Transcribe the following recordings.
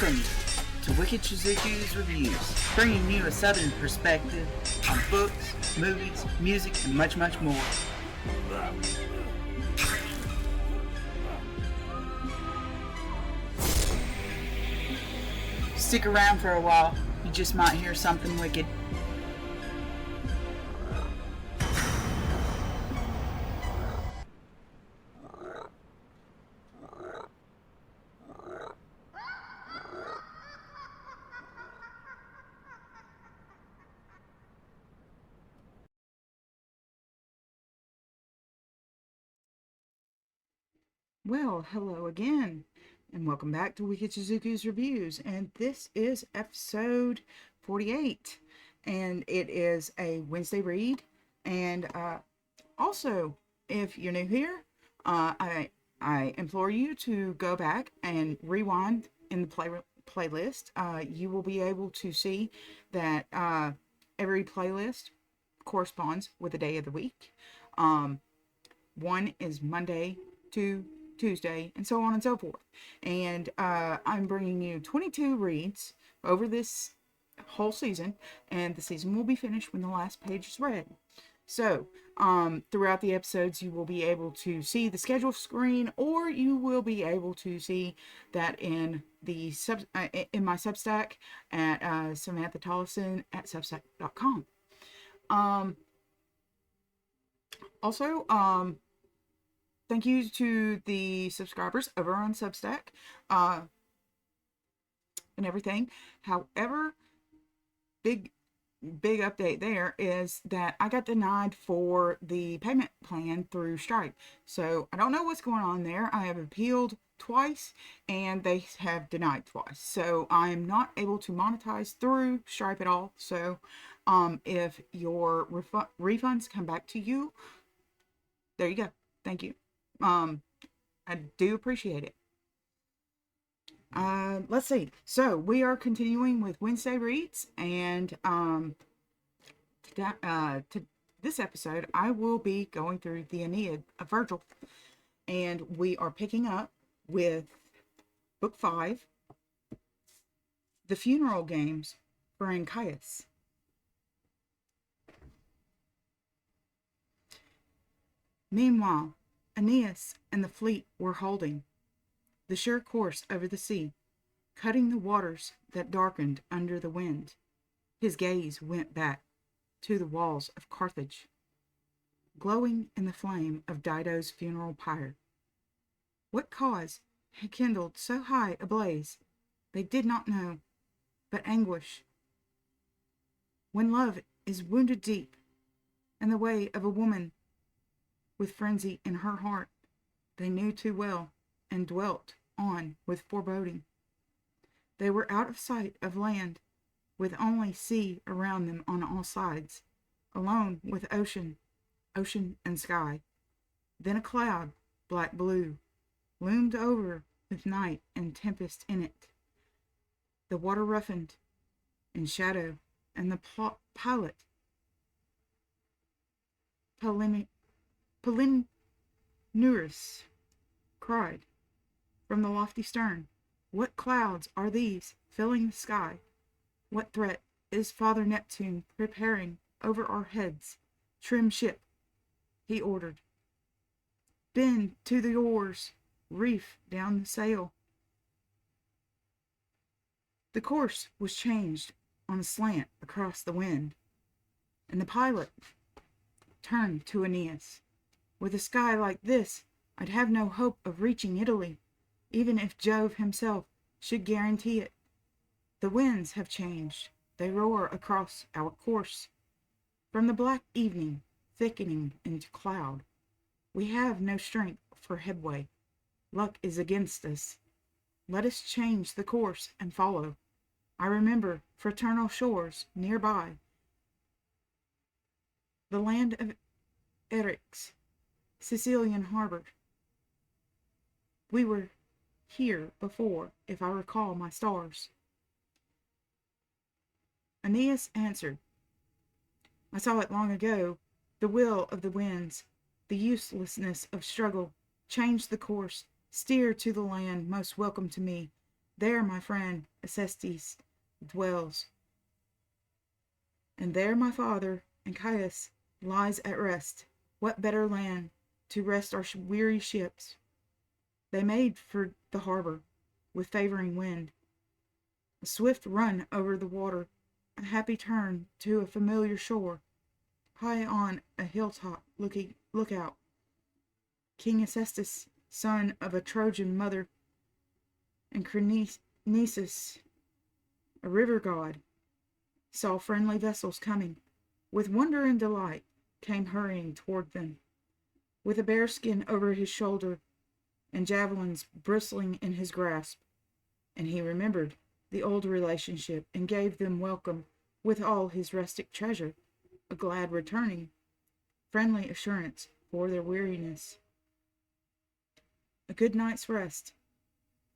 Welcome to Wicked Shizuku's Reviews, bringing you a southern perspective on books, movies, music, and much, much more. Stick around for a while, you just might hear something wicked. Well, hello again, and welcome back to Wicked Shizuku's Reviews, and this is episode 48, and it is a Wednesday read, and also, if you're new here, I implore you to go back and rewind in the playlist. You will be able to see that every playlist corresponds with a day of the week. One is Monday to Tuesday, and so on and so forth. And I'm bringing you 22 reads over this whole season, and the season will be finished when the last page is read. So, throughout the episodes, you will be able to see the schedule screen, or you will be able to see that in the in my Substack at Samantha Tollison at Substack.com. Also, thank you to the subscribers over on Substack and everything. However, big update there is that I got denied for the payment plan through Stripe. So I don't know what's going on there. I have appealed twice and they have denied twice. So I'm not able to monetize through Stripe at all. So if your refunds come back to you, there you go. Thank you. I do appreciate it. Let's see. So we are continuing with Wednesday reads, and to this episode, I will be going through the Aeneid of Virgil, and we are picking up with Book 5, The Funeral Games for Anchises. Meanwhile, Aeneas and the fleet were holding the sure course over the sea, cutting the waters that darkened under the wind. His gaze went back to the walls of Carthage, glowing in the flame of Dido's funeral pyre. What cause had kindled so high a blaze, they did not know, but anguish. When love is wounded deep, and the way of a woman with frenzy in her heart, they knew too well, and dwelt on with foreboding. They were out of sight of land, with only sea around them on all sides, alone with ocean and sky. Then a cloud, black blue, loomed over with night and tempest in it. The water roughened in shadow, and the pilot, Palinurus, cried from the lofty stern, "What clouds are these filling the sky? What threat is Father Neptune preparing over our heads? Trim ship," he ordered. "Bend to the oars, reef down the sail." The course was changed on a slant across the wind, and the pilot turned to Aeneas. "With a sky like this, I'd have no hope of reaching Italy, even if Jove himself should guarantee it. The winds have changed. They roar across our course, from the black evening thickening into cloud. We have no strength for headway. Luck is against us. Let us change the course and follow. I remember fraternal shores nearby, the land of Eryx, Sicilian harbor. We were here before, if I recall my stars." Aeneas answered, "I saw it long ago. The will of the winds, the uselessness of struggle, changed the course, steer to the land most welcome to me. There my friend Acestes dwells, and there my father Anchises lies at rest. What better land to rest our weary ships? They made for the harbor with favoring wind, a swift run over the water, a happy turn to a familiar shore. High on a hilltop look out. King Acestes, son of a Trojan mother, and Crenisus, a river god, saw friendly vessels coming. With wonder and delight came hurrying toward them, with a bearskin over his shoulder and javelins bristling in his grasp. And he remembered the old relationship and gave them welcome with all his rustic treasure, a glad returning, friendly assurance for their weariness. A good night's rest,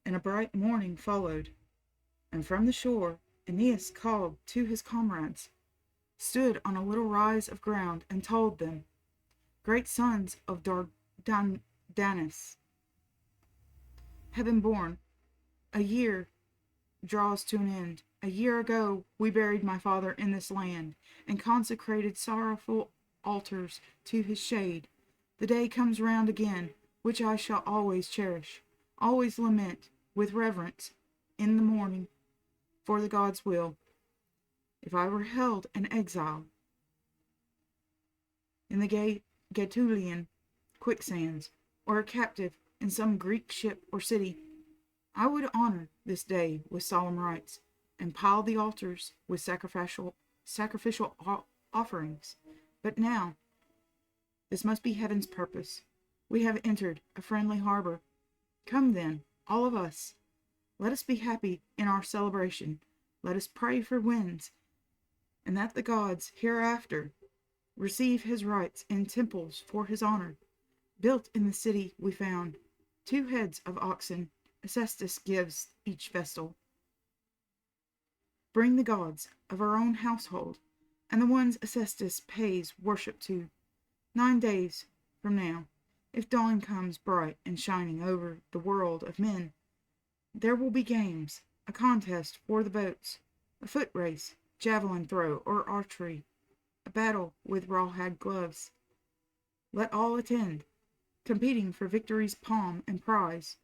and a bright morning followed, and from the shore Aeneas called to his comrades, stood on a little rise of ground, and told them, great sons of Dardanus, heaven born, a year draws to an end. A year ago we buried my father in this land, and consecrated sorrowful altars to his shade. The day comes round again, which I shall always cherish, always lament with reverence in the morning for the gods' will. If I were held an exile in the Gaetulian quicksands, or a captive in some Greek ship or city, I would honor this day with solemn rites, and pile the altars with sacrificial offerings. But now, this must be heaven's purpose. We have entered a friendly harbor. Come then, all of us. Let us be happy in our celebration. Let us pray for winds, and that the gods hereafter receive his rites in temples for his honor. Built in the city we found 2 heads of oxen Acestes gives each vestal. Bring the gods of our own household, and the ones Acestes pays worship to. 9 days from now, if dawn comes bright and shining over the world of men, there will be games, a contest for the boats, a foot race, javelin throw, or archery, a battle with rawhide gloves. Let all attend, competing for victory's palm and prize,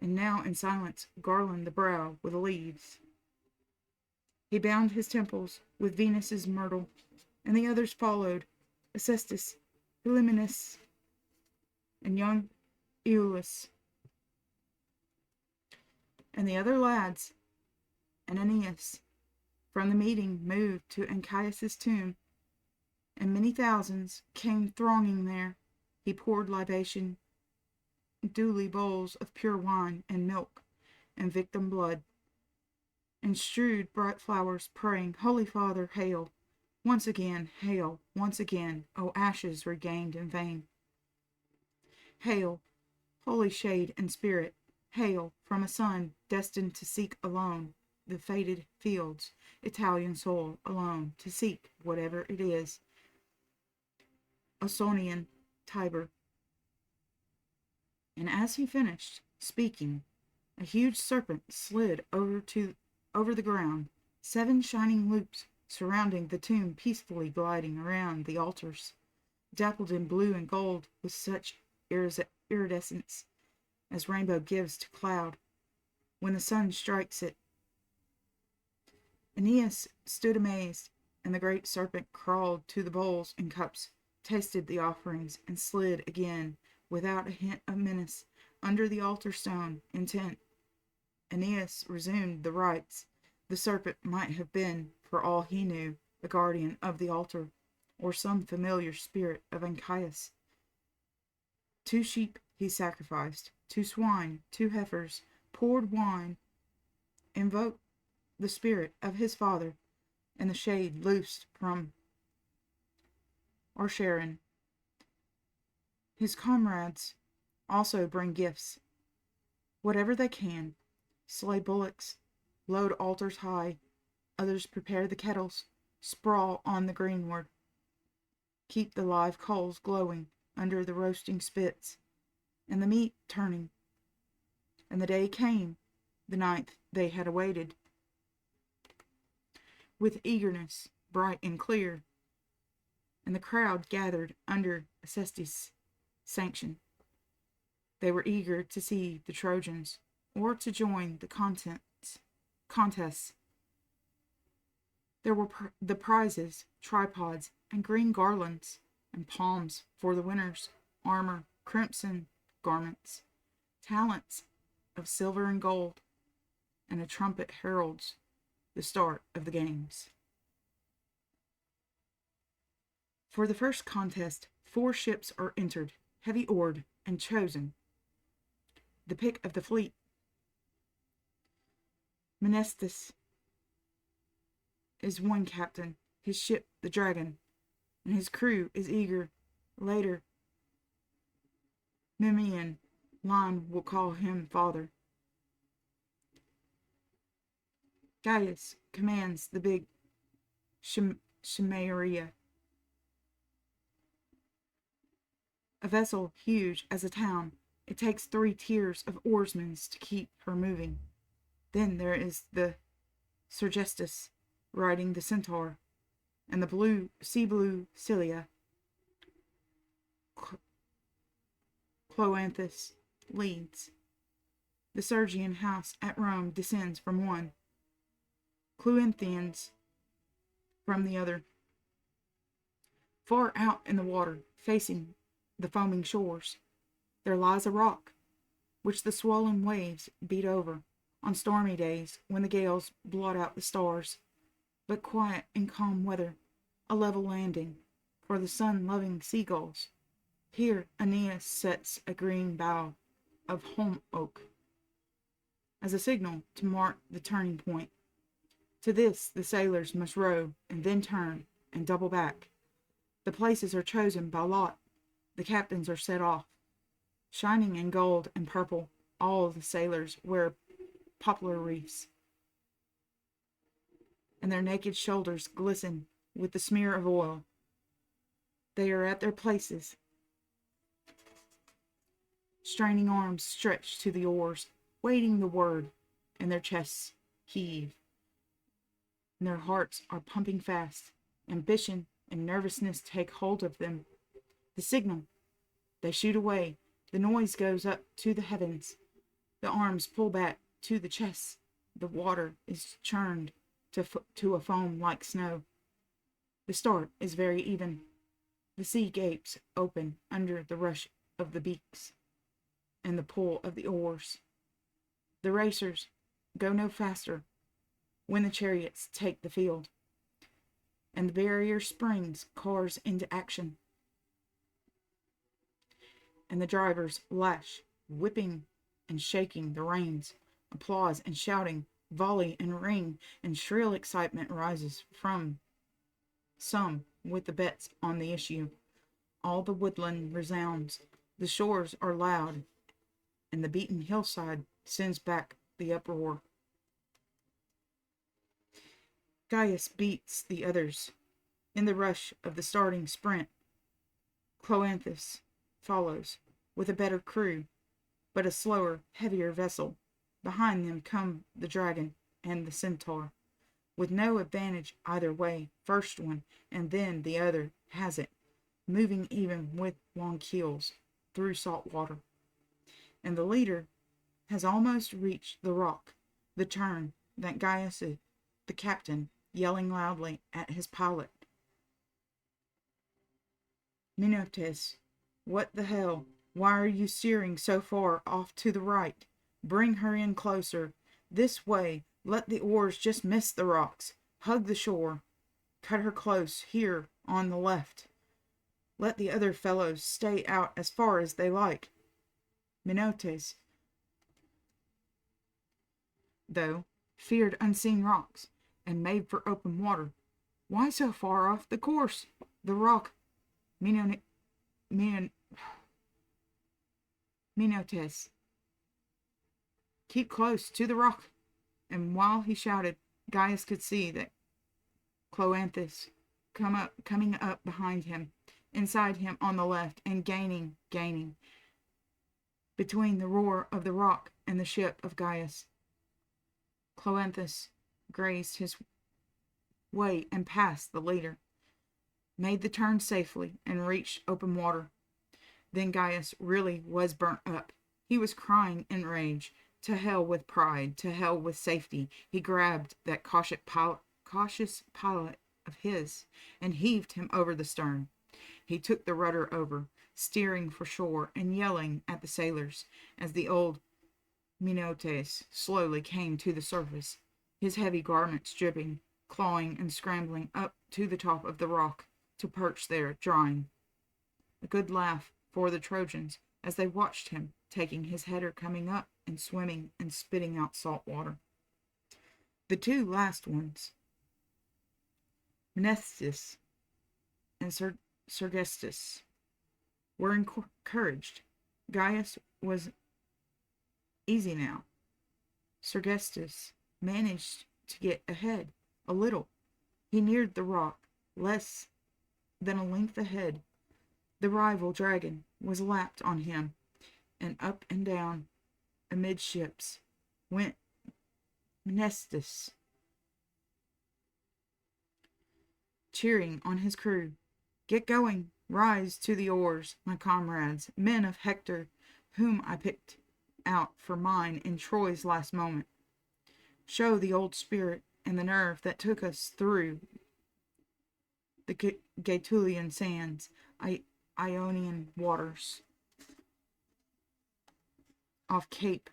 and now in silence garland the brow with leaves. He bound his temples with Venus's myrtle, and the others followed, Acestes, Hymeneus, and young Iülus, and the other lads, and Aeneas. From the meeting moved to Anchises' tomb, and many thousands came thronging there. He poured libation, duly bowls of pure wine and milk and victim blood, and strewed bright flowers, praying, Holy Father, hail! Once again, hail! Once again, O ashes regained in vain! Hail, holy shade and spirit! Hail, from a sun destined to seek alone the fated fields, Italian soil alone, to seek whatever it is, Ausonian Tiber. And as he finished speaking, a huge serpent slid over the ground, 7 shining loops surrounding the tomb, peacefully gliding around the altars, dappled in blue and gold with such iridescence as rainbow gives to cloud when the sun strikes it. Aeneas stood amazed, and the great serpent crawled to the bowls and cups, tasted the offerings, and slid again, without a hint of menace, under the altar stone, intent. Aeneas resumed the rites. The serpent might have been, for all he knew, the guardian of the altar, or some familiar spirit of Anchises. 2 sheep he sacrificed, 2 swine, 2 heifers, poured wine, invoked the spirit of his father, and the shade loosed from Arsharon. His comrades also bring gifts, whatever they can, slay bullocks, load altars high, others prepare the kettles, sprawl on the greenwood, keep the live coals glowing under the roasting spits, and the meat turning. And the day came the ninth they had awaited with eagerness bright and clear, and the crowd gathered under Acestes' sanction. They were eager to see the Trojans, or to join the contests. There were the prizes, tripods, and green garlands, and palms for the winners, armor, crimson garments, talents of silver and gold, and a trumpet heralds the start of the games. For the first contest, 4 ships are entered, heavy oared, and chosen. The pick of the fleet. Menestheus is one captain, his ship the dragon, and his crew is eager. Later, Memmian Lon will call him father. Gaius commands the big Chimaeria, a vessel huge as a town. It takes 3 tiers of oarsmen to keep her moving. Then there is the Sergestus riding the centaur, and the sea blue Cilia. Cloanthus leads. The Sergian house at Rome descends from one, Cluinthians from the other. Far out in the water, facing the foaming shores, there lies a rock, which the swollen waves beat over on stormy days when the gales blot out the stars. But quiet in calm weather, a level landing for the sun-loving seagulls. Here Aeneid sets a green bough of holm oak as a signal to mark the turning point. To this the sailors must row and then turn and double back. The places are chosen by lot. The captains are set off. Shining in gold and purple, all the sailors wear poplar wreaths, and their naked shoulders glisten with the smear of oil. They are at their places, straining arms stretched to the oars, waiting the word, and their chests heave, and their hearts are pumping fast. Ambition and nervousness take hold of them. The signal. They shoot away. The noise goes up to the heavens. The arms pull back to the chests. The water is churned to a foam like snow. The start is very even. The sea gapes open under the rush of the beaks and the pull of the oars. The racers go no faster when the chariots take the field, and the barrier springs cars into action, and the drivers lash, whipping and shaking the reins. Applause and shouting, volley and ring, and shrill excitement rises from some with the bets on the issue. All the woodland resounds. The shores are loud, and the beaten hillside sends back the uproar. Gaius beats the others in the rush of the starting sprint. Cloanthus follows with a better crew, but a slower, heavier vessel. Behind them come the dragon and the centaur, with no advantage either way. First one and then the other has it, moving even with long keels through salt water. And the leader has almost reached the rock, the turn that Gaius, the captain, yelling loudly at his pilot. Menoetes, what the hell? Why are you steering so far off to the right? Bring her in closer. This way. Let the oars just miss the rocks. Hug the shore. Cut her close here on the left. Let the other fellows stay out as far as they like. Menoetes, though, feared unseen rocks and made for open water. Why so far off the course? The rock. Menoetes, keep close to the rock. And while he shouted, Gaius could see that Cloanthus coming up behind him, inside him on the left, and gaining, between the roar of the rock and the ship of Gaius. Cloanthus grazed his way and passed the leader, made the turn safely, and reached open water. Then Gaius really was burnt up. He was crying in rage. To hell with pride, to hell with safety. He grabbed that cautious pilot of his and heaved him over the stern. He took the rudder over, steering for shore and yelling at the sailors as the old Minotes slowly came to the surface, his heavy garments dripping, clawing and scrambling up to the top of the rock to perch there, drying. A good laugh for the Trojans as they watched him taking his header, coming up and swimming and spitting out salt water. The two last ones, Mnestheus and Sergestus, were encouraged. Gaius was easy now. Sergestus managed to get ahead a little. He neared the rock, less than a length ahead. The rival dragon was lapped on him, and up and down amidships went Mnestheus, cheering on his crew. Get going, rise to the oars, my comrades, men of Hector, whom I picked out for mine in Troy's last moment. Show the old spirit and the nerve that took us through the Gaetulian sands, Ionian waters, off Cape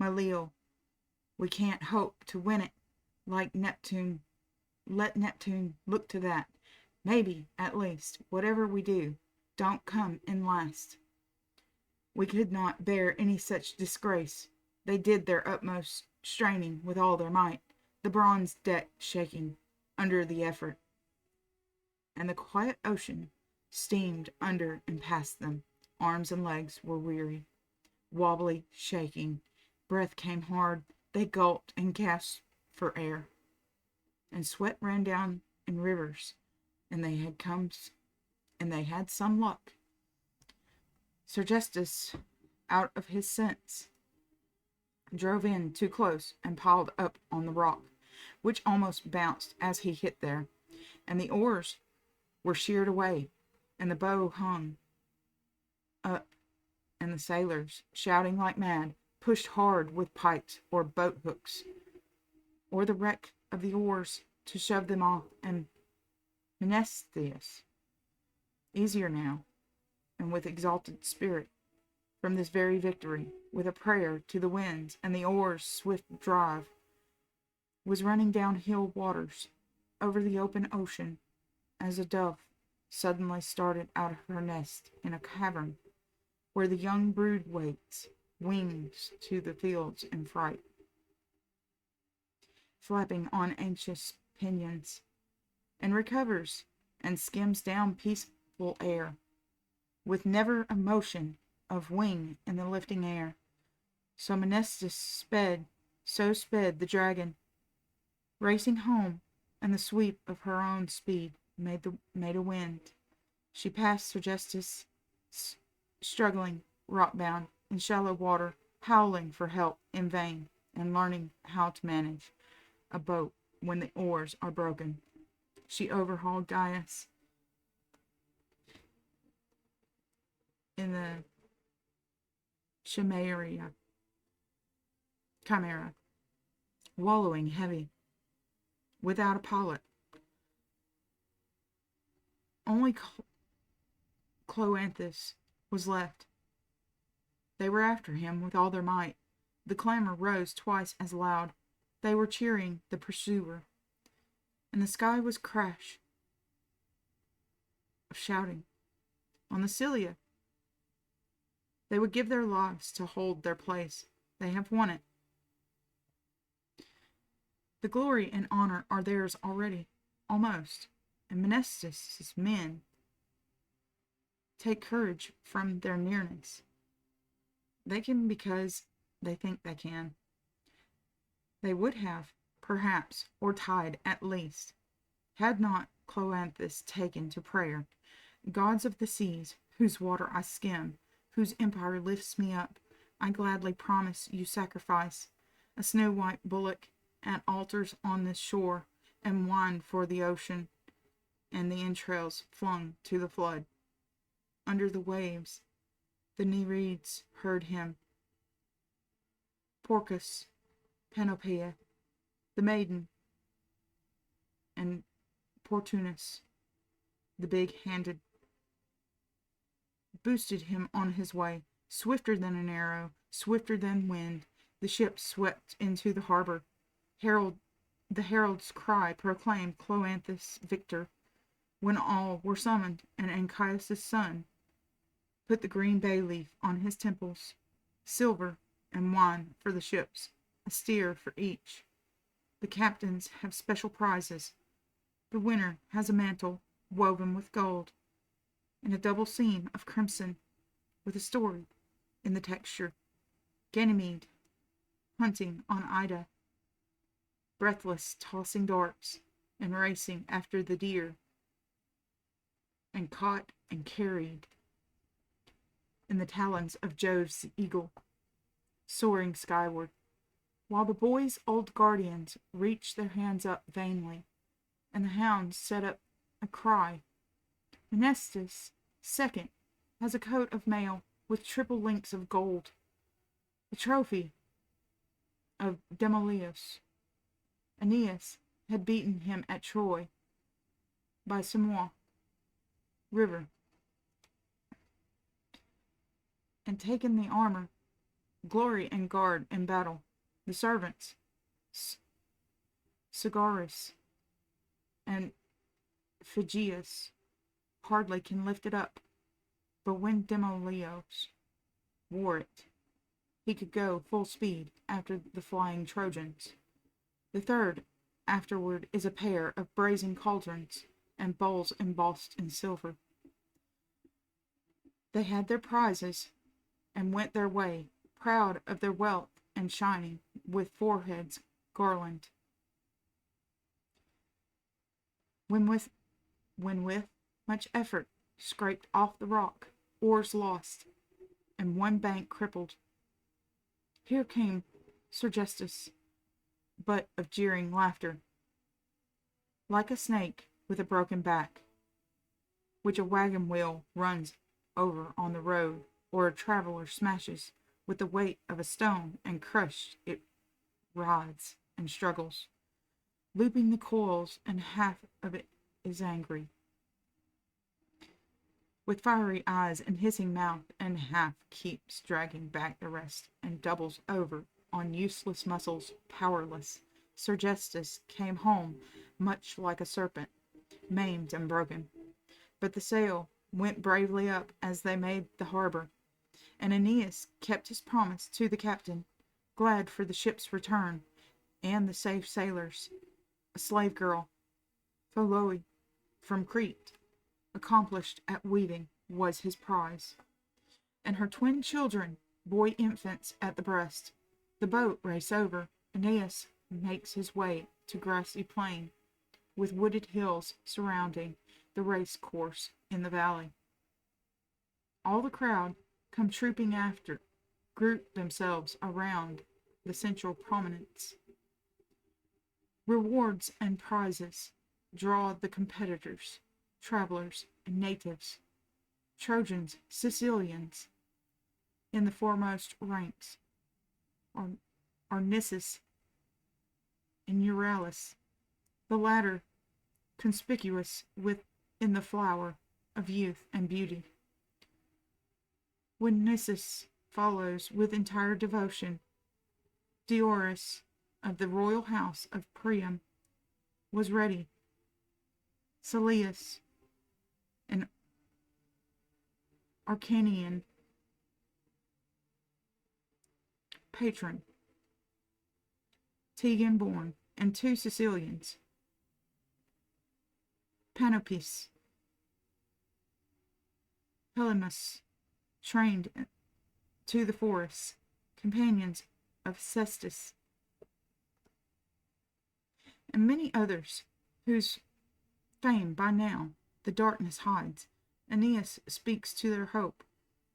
Maleo. We can't hope to win it like Neptune. Let Neptune look to that. Maybe, at least, whatever we do, don't come in last. We could not bear any such disgrace. They did their utmost, straining with all their might, the bronze deck shaking under the effort, and the quiet ocean steamed under and past them. Arms and legs were weary, wobbly, shaking. Breath came hard. They gulped and gasped for air, and sweat ran down in rivers, and they had some luck. Sergestus, out of his sense, drove in too close and piled up on the rock, which almost bounced as he hit there, and the oars were sheared away, and the bow hung up, and the sailors, shouting like mad, pushed hard with pikes or boat hooks, or the wreck of the oars to shove them off, and Mnestheus, easier now, and with exalted spirit from this very victory, with a prayer to the winds and the oars' swift drive, was running down hill waters over the open ocean as a dove suddenly started out of her nest in a cavern where the young brood waits, wings to the fields in fright, flapping on anxious pinions, and recovers and skims down peaceful air, with never a motion of wing in the lifting air. So Mnestheus sped, so sped the dragon, racing home, and the sweep of her own speed made a wind. She passed Sergestus, struggling, rock-bound, in shallow water, howling for help in vain, and learning how to manage a boat when the oars are broken. She overhauled Gaius in the Chimera, wallowing heavy, without a pilot. Only Cloanthus was left. They were after him with all their might. The clamor rose twice as loud. They were cheering the pursuer, and the sky was crash of shouting. On the Cilia, they would give their lives to hold their place. They have won it. The glory and honor are theirs already, almost, and Mnestheus' men take courage from their nearness. They can because they think they can. They would have, perhaps, or tied at least, had not Cloanthus taken to prayer. Gods of the seas, whose water I skim, whose empire lifts me up, I gladly promise you sacrifice. a snow-white bullock at altars on this shore, and wine for the ocean, and the entrails flung to the flood. Under the waves, the Nereids heard him. Porcus, Panopea, the maiden, and Portunus, the big-handed, boosted him on his way. Swifter than an arrow, swifter than wind, the ship swept into the harbor. The herald's cry proclaimed Cloanthus victor, when all were summoned, and Anchises' son put the green bay leaf on his temples, silver and wine for the ships, a steer for each. The captains have special prizes. The winner has a mantle woven with gold, and a double seam of crimson, with a story in the texture. Ganymede, hunting on Ida, breathless, tossing darts, and racing after the deer, and caught and carried in the talons of Jove's eagle, soaring skyward, while the boy's old guardians reached their hands up vainly, and the hounds set up a cry. Mnestis, second, has a coat of mail with triple links of gold, a trophy of Demoleos. Aeneas had beaten him at Troy by Simois river, and taken the armor, glory and guard in battle. The servants, Sagaris and Phygeus, hardly can lift it up, but when Demoleos wore it, he could go full speed after the flying Trojans. The third afterward is a pair of brazen cauldrons and bowls embossed in silver. They had their prizes and went their way, proud of their wealth and shining, with foreheads garland. When with much effort scraped off the rock, oars lost, and one bank crippled. Here came Sergestus, but of jeering laughter, like a snake with a broken back, which a wagon wheel runs over on the road, or a traveler smashes with the weight of a stone, and crushed it writhes and struggles, looping the coils, and half of it is angry, with fiery eyes and hissing mouth, and half keeps dragging back the rest, and doubles over on useless muscles, powerless. Sergestus came home much like a serpent, maimed and broken. But the sail went bravely up as they made the harbor, and Aeneas kept his promise to the captain, glad for the ship's return and the safe sailors. A slave girl, Pholoe, from Crete, accomplished at weaving, was his prize, and her twin children, boy infants at the breast. The boat race over. Aeneas makes his way to grassy plain, with wooded hills surrounding the race course in the valley. All the crowd come trooping after, group themselves around the central prominence. Rewards and prizes draw the competitors, travelers and natives, Trojans, Sicilians. In the foremost ranks are Nissus and Euryalus, the latter conspicuous in the flower of youth and beauty. When Nissus follows with entire devotion, Diores of the royal house of Priam was ready. Celeus, an Arcanian patron, Tegan born, and 2 Sicilians, Panopes, Pelemus, trained to the forests, companions of Cestus, and many others whose fame by now the darkness hides. Aeneas speaks to their hope.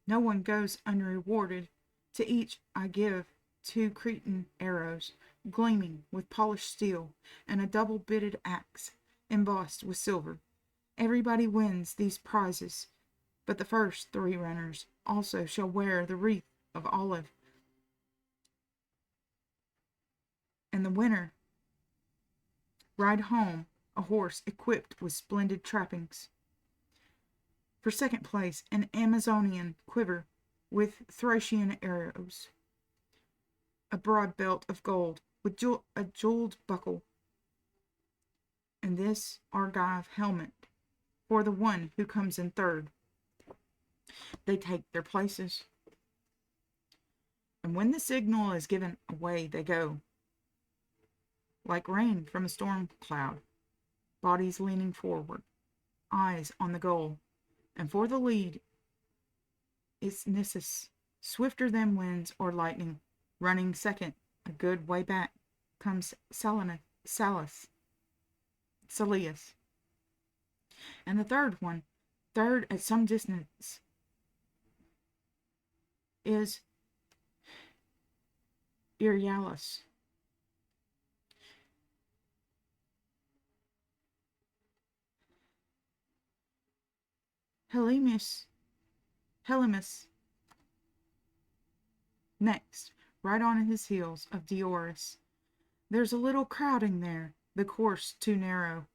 No one goes unrewarded. To each I give 2 Cretan arrows, gleaming with polished steel, and a double-bitted axe, embossed with silver. Everybody wins these prizes, but the first 3 runners also shall wear the wreath of olive, and the winner ride home a horse equipped with splendid trappings. For second place, an Amazonian quiver with Thracian arrows, a broad belt of gold with a jeweled buckle, and this Argive helmet for the one who comes in third. They take their places, and when the signal is given, away they go, like rain from a storm cloud, bodies leaning forward, eyes on the goal, and for the lead is Nissus, swifter than winds or lightning. Running second, a good way back, comes Salius. And the third at some distance, is Euryalus. Helymus next, right on his heels of Diores. There's a little crowding there, the course too narrow.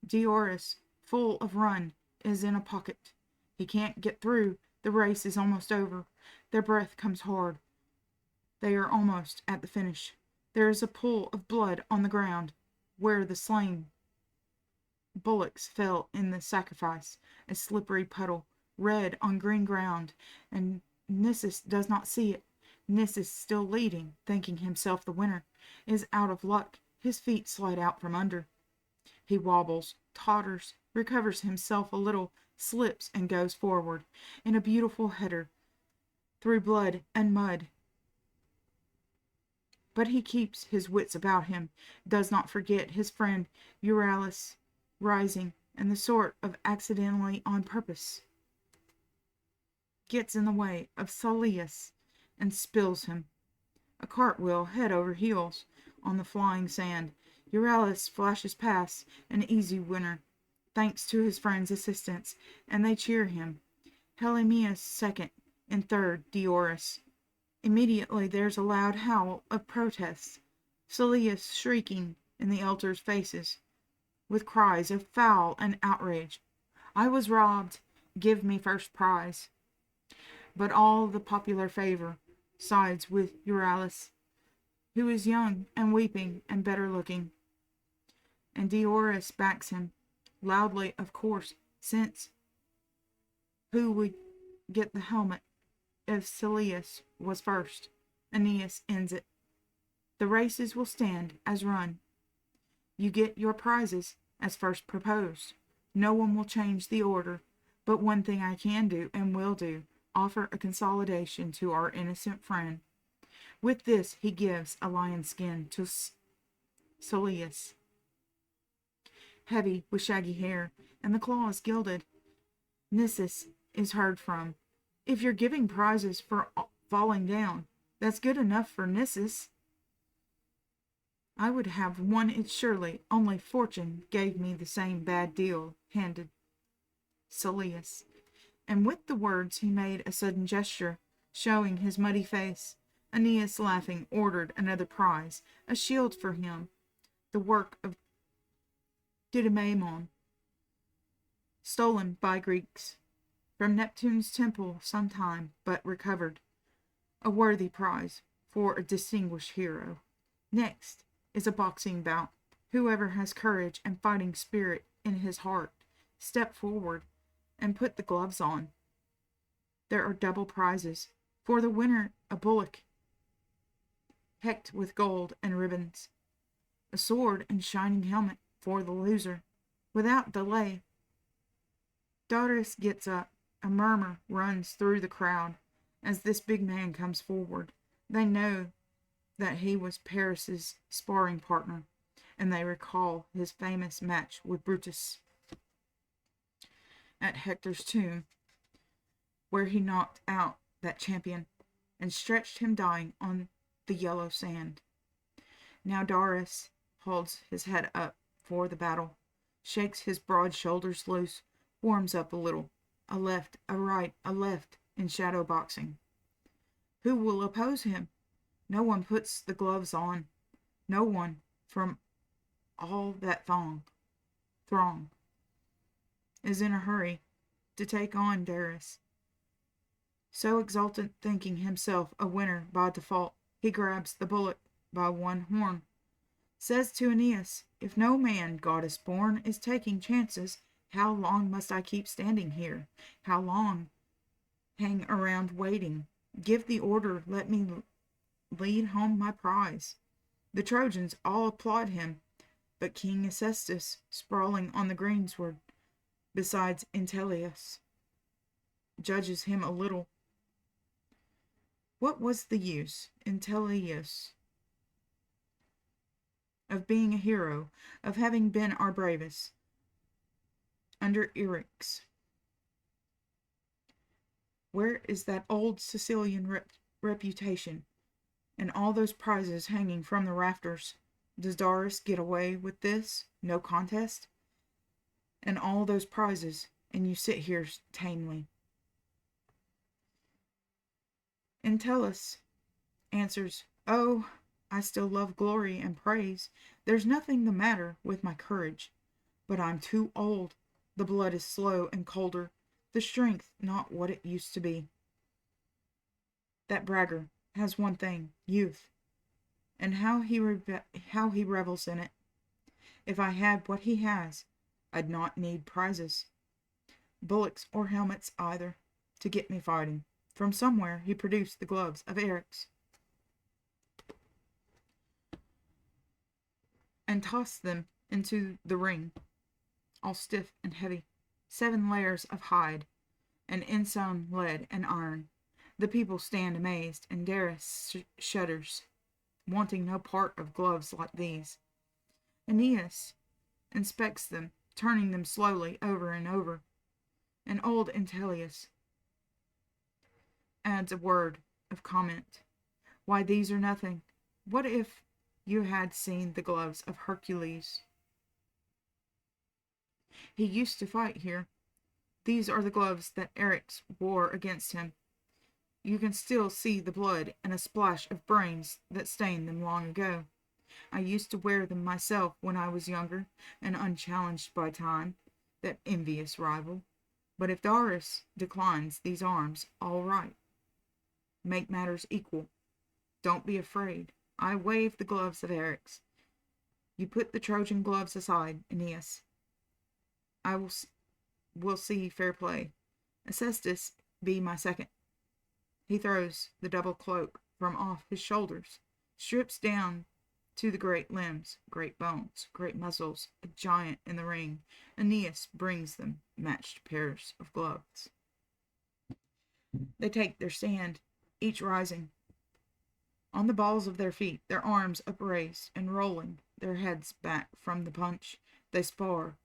Diores, full of run, is in a pocket. He can't get through. The race is almost over. Their breath comes hard. They are almost at the finish. There is a pool of blood on the ground where the slain bullocks fell in the sacrifice, a slippery puddle, red on green ground, and Nissus does not see it. Nissus, still leading, thinking himself the winner, is out of luck. His feet slide out from under. He wobbles, totters, recovers himself a little, slips, and goes forward in a beautiful header through blood and mud. But he keeps his wits about him, does not forget his friend Euryalus, rising, and the sort of accidentally on purpose gets in the way of Salius and spills him. A cartwheel head over heels on the flying sand. Euryalus flashes past, an easy winner, thanks to his friend's assistance, and they cheer him. Helymus second, and third Diores. Immediately there's a loud howl of protest, Salius shrieking in the elders' faces, with cries of foul and outrage. I was robbed. Give me first prize. But all the popular favor sides with Euryalus, who is young and weeping and better looking. And Diores backs him, loudly of course, since who would get the helmet if Salius was first? Aeneas ends it. The races will stand as run. You get your prizes as first proposed. No one will change the order, but one thing I can do and will do, offer a consolidation to our innocent friend. With this he gives a lion's skin to Salius, heavy with shaggy hair, and the claws gilded. Nissus is heard from. If you're giving prizes for falling down, that's good enough for Nissus. I would have won it surely, only fortune gave me the same bad deal, handed Salius. And with the words he made a sudden gesture, showing his muddy face. Aeneas, laughing, ordered another prize, a shield for him, the work of Didymamon, stolen by Greeks from Neptune's temple sometime, but recovered. A worthy prize for a distinguished hero. Next is a boxing bout. Whoever has courage and fighting spirit in his heart, step forward and put the gloves on. There are double prizes. For the winner, a bullock, hecked with gold and ribbons. A sword and shining helmet for the loser. Without delay, Darius gets up. A murmur runs through the crowd as this big man comes forward. They know that he was Paris's sparring partner, and they recall his famous match with Brutus at Hector's tomb, where he knocked out that champion and stretched him dying on the yellow sand. Now Darius holds his head up for the battle, shakes his broad shoulders loose, warms up a little, a left, a right, a left, in shadow boxing. Who will oppose him? No one puts the gloves on. No one from all that throng is in a hurry to take on Darius. So exultant, thinking himself a winner by default, he grabs the bullock by one horn, says to Aeneas, "If no man, goddess born, is taking chances, how long must I keep standing here? How long hang around waiting? Give the order, let me lead home my prize." The Trojans all applaud him, but King Acestus, sprawling on the greensward besides Entellus, judges him a little. What was the use, Entellus, of being a hero, of having been our bravest under Eryx? Where is that old Sicilian reputation, and all those prizes hanging from the rafters? Does Darius get away with this? No contest? And all those prizes, and you sit here tamely. Entellus answers, "Oh, I still love glory and praise. There's nothing the matter with my courage, but I'm too old. The blood is slow and colder, the strength not what it used to be. That bragger has one thing, youth, and how he revels in it. If I had what he has, I'd not need prizes, bullocks or helmets either, to get me fighting." From somewhere he produced the gloves of Eryx and tossed them into the ring, all stiff and heavy, 7 layers of hide, and insewn lead and iron. The people stand amazed, and Darius shudders, wanting no part of gloves like these. Aeneas inspects them, turning them slowly over and over, and old Entellus adds a word of comment. "Why, these are nothing. What if you had seen the gloves of Hercules? He used to fight here. These are the gloves that Eryx wore against him. You can still see the blood and a splash of brains that stained them long ago. I used to wear them myself when I was younger and unchallenged by time, that envious rival. But if Darius declines these arms, all right. Make matters equal. Don't be afraid. I wave the gloves of Eryx. You put the Trojan gloves aside, Aeneas. I will see fair play. Acestus be my second." He throws the double cloak from off his shoulders, strips down to the great limbs, great bones, great muscles, a giant in the ring. Aeneas brings them matched pairs of gloves. They take their stand, each rising on the balls of their feet, their arms upraised and rolling, their heads back from the punch. They spar,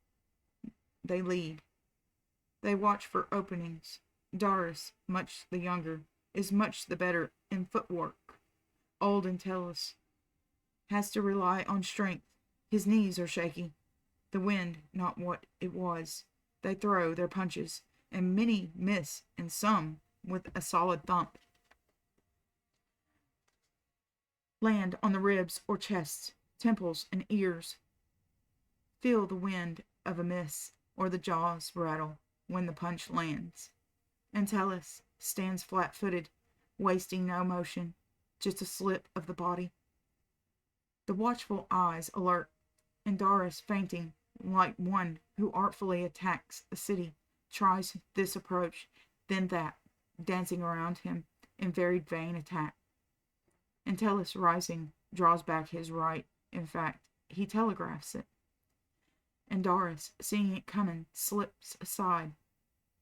they lead, they watch for openings. Darius, much the younger, is much the better in footwork. Old Entellus has to rely on strength. His knees are shaky, the wind not what it was. They throw their punches, and many miss, and some, with a solid thump, land on the ribs or chests, temples, and ears. Feel the wind of a miss, or the jaws rattle when the punch lands. Entellus stands flat-footed, wasting no motion, just a slip of the body. The watchful eyes alert, and Darius fainting like one who artfully attacks a city, tries this approach, then that, dancing around him in varied vain attack. Entellus, rising, draws back his right. In fact, he telegraphs it. And Darius, seeing it coming, slips aside.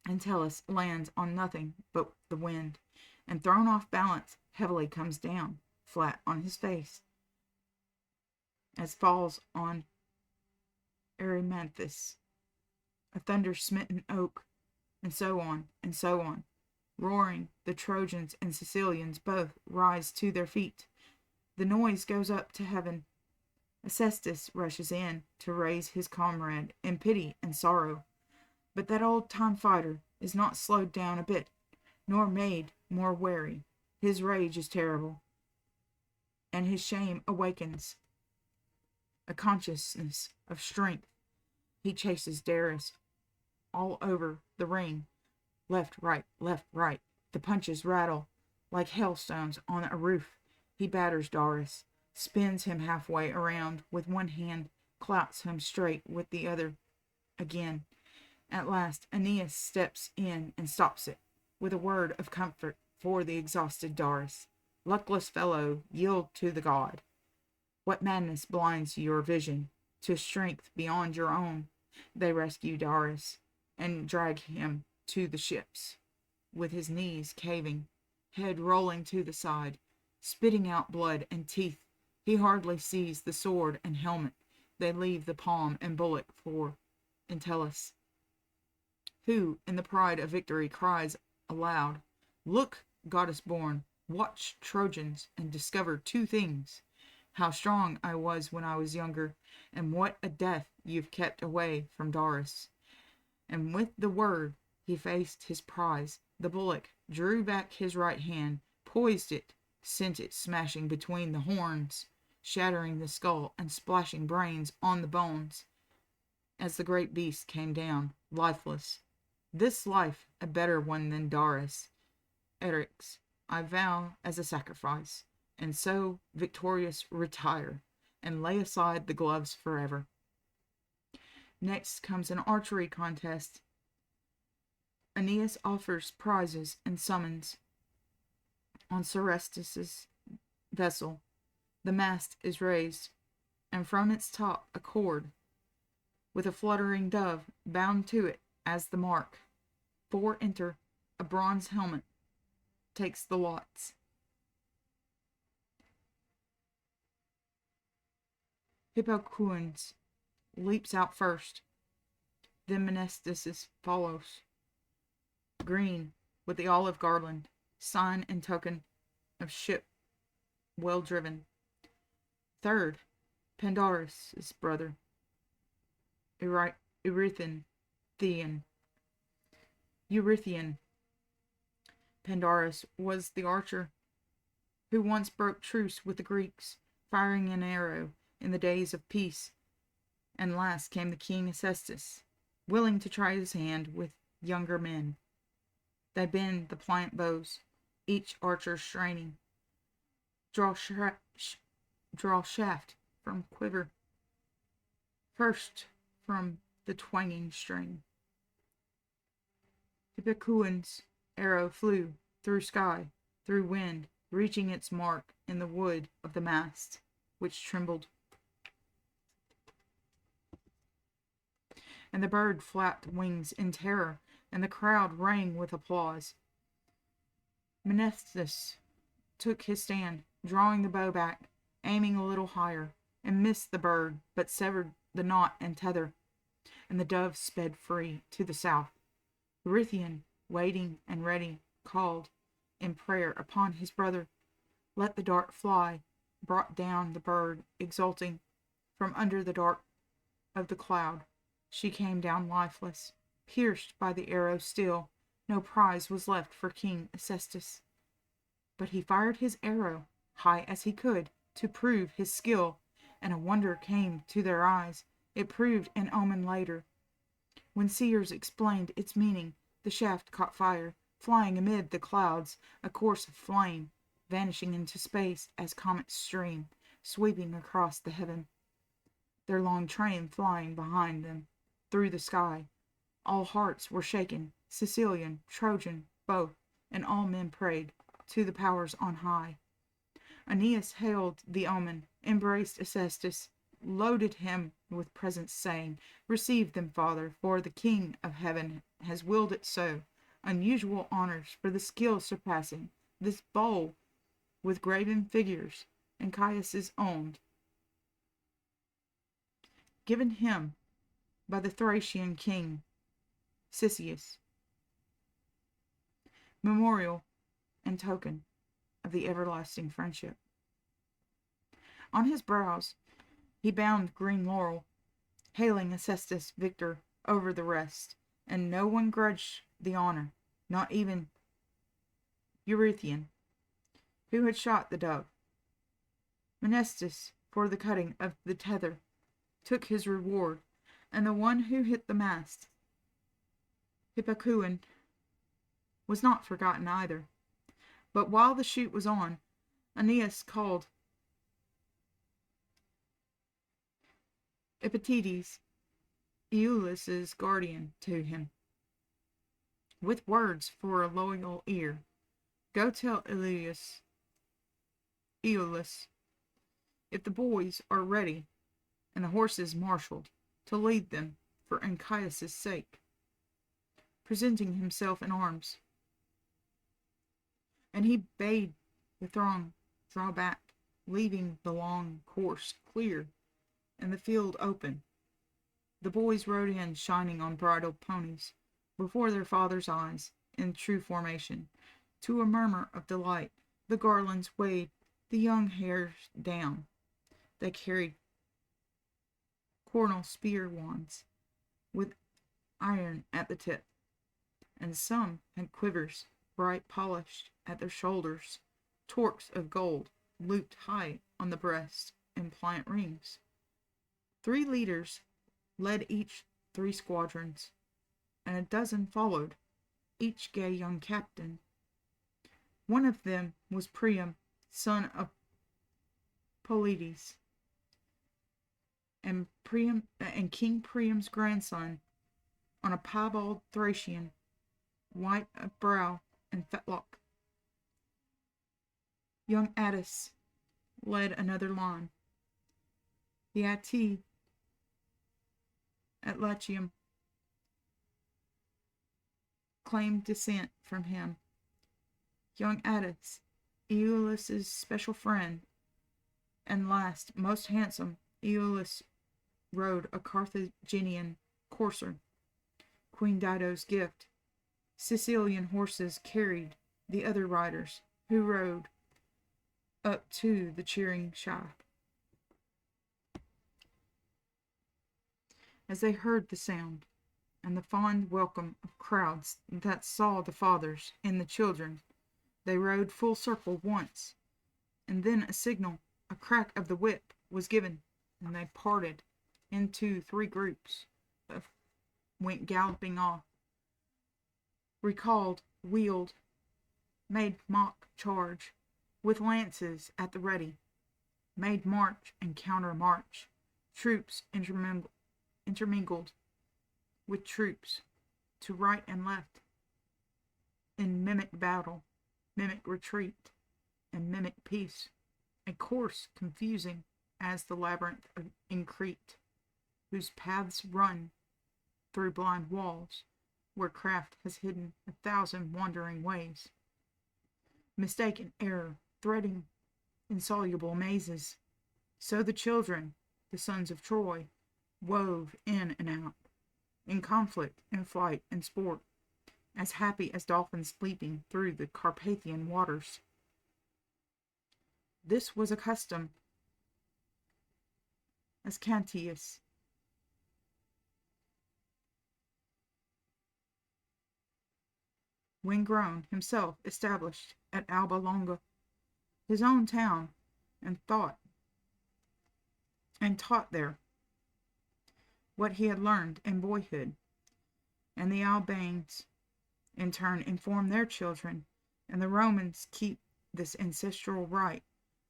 Entellus lands on nothing but the wind, and thrown off balance, heavily comes down, flat on his face, as falls on Erymanthus, a thunder-smitten oak, and so on, and so on. Roaring, the Trojans and Sicilians both rise to their feet. The noise goes up to heaven. Acestus rushes in to raise his comrade in pity and sorrow. But that old-time fighter is not slowed down a bit, nor made more wary. His rage is terrible, and his shame awakens a consciousness of strength. He chases Darius all over the ring, left, right, left, right. The punches rattle like hailstones on a roof. He batters Darius, spins him halfway around with one hand, clouts him straight with the other again. At last, Aeneid steps in and stops it, with a word of comfort for the exhausted Darius. Luckless fellow, yield to the god. What madness blinds your vision to strength beyond your own? They rescue Darius and drag him to the ships, with his knees caving, head rolling to the side, spitting out blood and teeth. He hardly sees the sword and helmet. They leave the palm and bullet for Entellus, who, in the pride of victory, cries aloud, "Look, goddess-born, watch, Trojans, and discover two things: how strong I was when I was younger, and what a death you've kept away from Darius." And with the word he faced his prize. The bullock drew back his right hand, poised it, sent it smashing between the horns, shattering the skull and splashing brains on the bones, as the great beast came down, lifeless. This life a better one than Darius, Eryx, I vow as a sacrifice, and so, victorious, retire, and lay aside the gloves forever. Next comes an archery contest. Aeneas offers prizes and summons. On Serestus' vessel, the mast is raised, and from its top a cord, with a fluttering dove bound to it as the mark. 4 enter. A bronze helmet takes the lots. Hippocoons leaps out first. Then Menestheus follows, green with the olive garland, sign and token of ship well driven. Third, Pandarus' brother, Eurythian. Pandarus was the archer who once broke truce with the Greeks, firing an arrow in the days of peace. And last came the king Acestus, willing to try his hand with younger men. They bend the pliant bows, each archer straining. Draw shaft from quiver, first from the twanging string. Hippocoon's arrow flew through sky, through wind, reaching its mark in the wood of the mast, which trembled. And the bird flapped wings in terror, and the crowd rang with applause. Menestheus took his stand, drawing the bow back, aiming a little higher, and missed the bird, but severed the knot and tether, and the dove sped free to the south. Eurythian, waiting and ready, called in prayer upon his brother. Let the dart fly, brought down the bird, exulting, from under the dark of the cloud. She came down lifeless, pierced by the arrow still. No prize was left for King Acestus. But he fired his arrow, high as he could, to prove his skill, and a wonder came to their eyes. It proved an omen later. When seers explained its meaning, the shaft caught fire, flying amid the clouds, a course of flame, vanishing into space as comets stream, sweeping across the heaven, their long train flying behind them through the sky. All hearts were shaken, Sicilian, Trojan, both, and all men prayed to the powers on high. Aeneas hailed the omen, embraced Acestus, loaded him with presents, saying, "Receive them, father, for the King of heaven has willed it so. Unusual honors for the skill surpassing. This bowl with graven figures, Anchises owned, given him by the Thracian king Cisseus, memorial and token of the everlasting friendship." On his brows he bound green laurel, hailing Acestus victor over the rest, and no one grudged the honor, not even Eurytion, who had shot the dove. Menestus, for the cutting of the tether, took his reward, and the one who hit the mast, Hippocoon, was not forgotten either. But while the shoot was on, Aeneas called Epictetus, Aeolus's guardian, to him, with words for a loyal ear. Go tell Aeolus, if the boys are ready and the horses marshaled, to lead them for Anchises' sake, presenting himself in arms. And he bade the throng draw back, leaving the long course clear and the field open. The boys rode in, shining on bridled ponies, before their father's eyes, in true formation. To a murmur of delight, the garlands weighed the young hairs down. They carried cornel spear wands, with iron at the tip, and some had quivers, bright polished at their shoulders, torques of gold looped high on the breast in pliant rings. 3 leaders led each 3 squadrons, and a dozen followed, each gay young captain. One of them was Priam, son of Polides, and King Priam's grandson, on a piebald Thracian, white of brow and fetlock. Young Attis led another line. The Atti at Latium claimed descent from him. Young Attis, Aeolus's special friend, and last, most handsome, Aeolus rode a Carthaginian courser, Queen Dido's gift. Sicilian horses carried the other riders, who rode up to the cheering shout. As they heard the sound, and the fond welcome of crowds that saw the fathers and the children, they rode full circle once, and then a signal, a crack of the whip, was given, and they parted into 3 groups, went galloping off, recalled, wheeled, made mock charge, with lances at the ready, made march and counter march, troops intermingled with troops, to right and left, in mimic battle, mimic retreat, and mimic peace, a course confusing as the labyrinth in Crete, whose paths run through blind walls, where craft has hidden 1,000 wandering ways. Mistaken error, threading insoluble mazes. So the children, the sons of Troy, wove in and out, in conflict, in flight, and sport, as happy as dolphins leaping through the Carpathian waters. This was a custom, as Cantius when grown, himself established at Alba Longa, his own town, and taught there what he had learned in boyhood. And the Albanes, in turn, inform their children, and the Romans keep this ancestral right.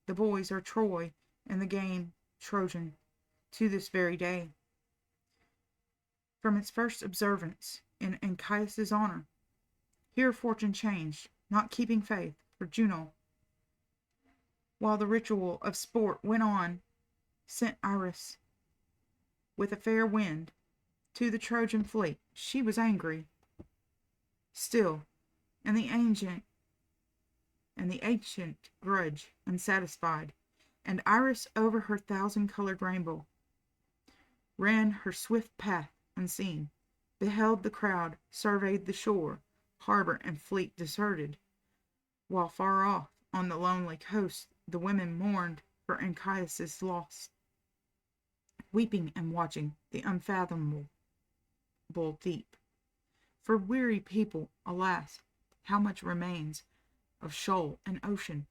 The boys are Troy, and the game Trojan, to this very day. From its first observance in Anchises' honor, here fortune changed, not keeping faith, for Juno, while the ritual of sport went on, sent Iris with a fair wind to the Trojan fleet. She was angry still, and the ancient grudge unsatisfied, and Iris over her 1,000-colored rainbow ran her swift path unseen, beheld the crowd, surveyed the shore, harbor and fleet deserted, while far off on the lonely coast the women mourned for Anchises' loss, weeping and watching the unfathomable deep. For weary people, alas, how much remains of shoal and ocean.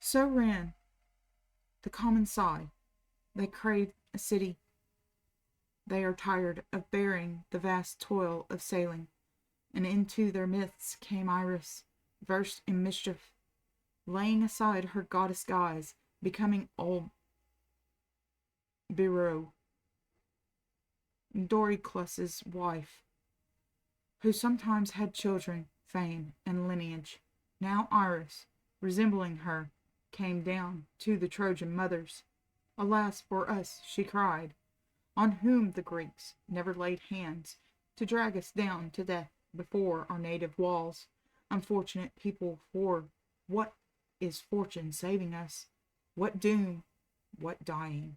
So ran the common sigh. They crave a city. They are tired of bearing the vast toil of sailing. And into their midst came Iris, versed in mischief, laying aside her goddess guise, becoming old Biro, Doriclus's wife, who sometimes had children, fame, and lineage. Now Iris, resembling her, came down to the Trojan mothers. Alas for us, she cried, on whom the Greeks never laid hands, to drag us down to death before our native walls. Unfortunate people, for what is fortune saving us? What doom? What dying?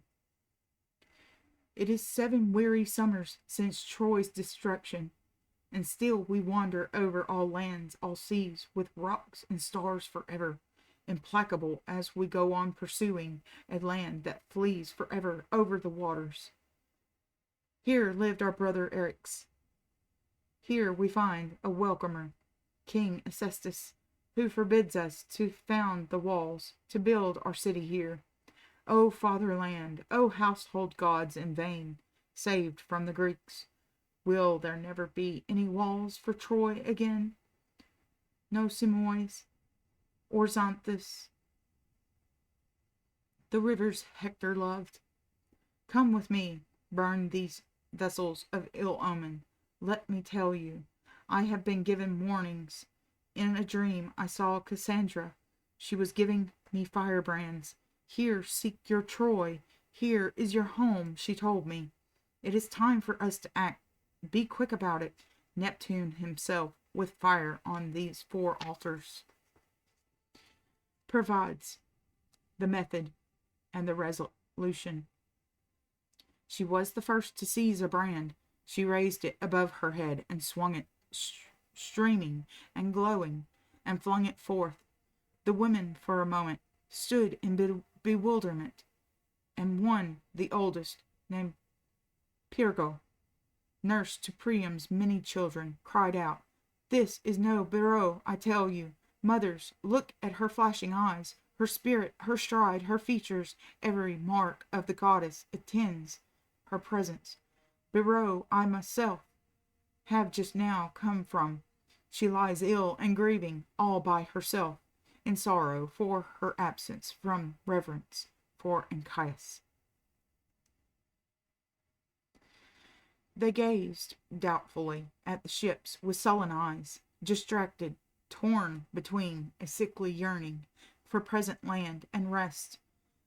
It is 7 weary summers since Troy's destruction, and still we wander over all lands, all seas, with rocks and stars forever, implacable as we go on pursuing a land that flees forever over the waters. Here lived our brother Eryx. Here we find a welcomer, King Acestus, who forbids us to found the walls, to build our city here. O fatherland, O household gods in vain, saved from the Greeks, will there never be any walls for Troy again? No Simois or Xanthus, the rivers Hector loved. Come with me, burn these vessels of ill omen. Let me tell you, I have been given warnings. In a dream I saw Cassandra. She was giving me firebrands. Here, seek your Troy. Here is your home, she told me. It is time for us to act. Be quick about it. Neptune himself, with fire on these 4 altars, provides the method and the resolution. She was the first to seize a brand. She raised it above her head and swung it, streaming and glowing, and flung it forth. The women, for a moment, stood in bewilderment, and one, the oldest, named Pyrgo, nurse to Priam's many children, cried out, "This is no Biro, I tell you. Mothers, look at her flashing eyes, her spirit, her stride, her features. Every mark of the goddess attends her presence. Biro, I myself have just now come from. She lies ill and grieving all by herself, in sorrow for her absence, from reverence for Anchises." They gazed doubtfully at the ships with sullen eyes, distracted, torn between a sickly yearning for present land and rest,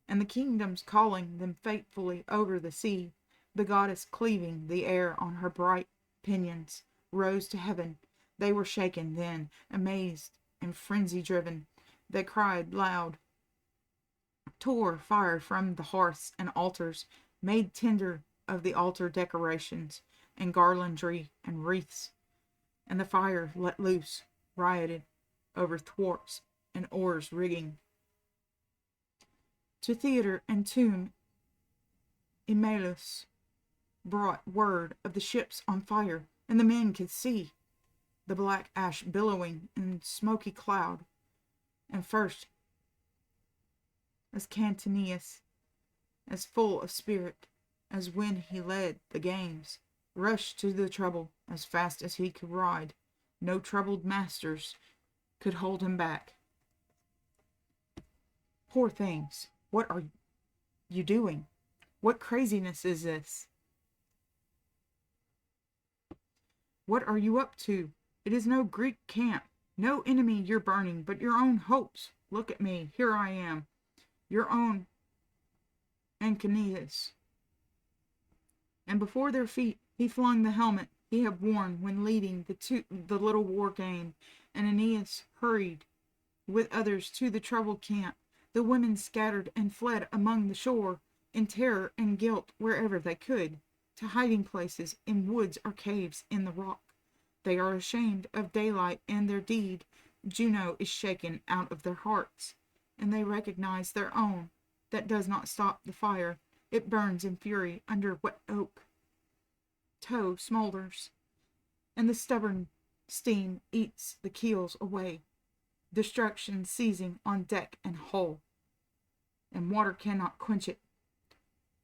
and the kingdoms calling them fatefully over the sea. The goddess, cleaving the air on her bright pinions, rose to heaven. They were shaken then, amazed and frenzy-driven. They cried loud, tore fire from the hearths and altars, made tinder of the altar decorations and garlandry and wreaths, and the fire let loose, rioted over thwarts and oars rigging. To theatre and tomb Emalus brought word of the ships on fire, and the men could see the black ash billowing in smoky cloud. And first, as Cantineus, as full of spirit as when he led the games, rushed to the trouble as fast as he could ride. No troubled masters could hold him back. Poor things, what are you doing? What craziness is this? What are you up to? It is no Greek camp, no enemy you're burning, but your own hopes. Look at me, here I am, your own Anchises. And before their feet he flung the helmet he had worn when leading the little war game, and Aeneas hurried with others to the troubled camp. The women scattered and fled among the shore, in terror and guilt wherever they could, to hiding places in woods or caves in the rock. They are ashamed of daylight and their deed. Juno is shaken out of their hearts, and they recognize their own. That does not stop the fire. It burns in fury under wet oak. Tow smolders, and the stubborn steam eats the keels away. Destruction seizing on deck and hull, and water cannot quench it,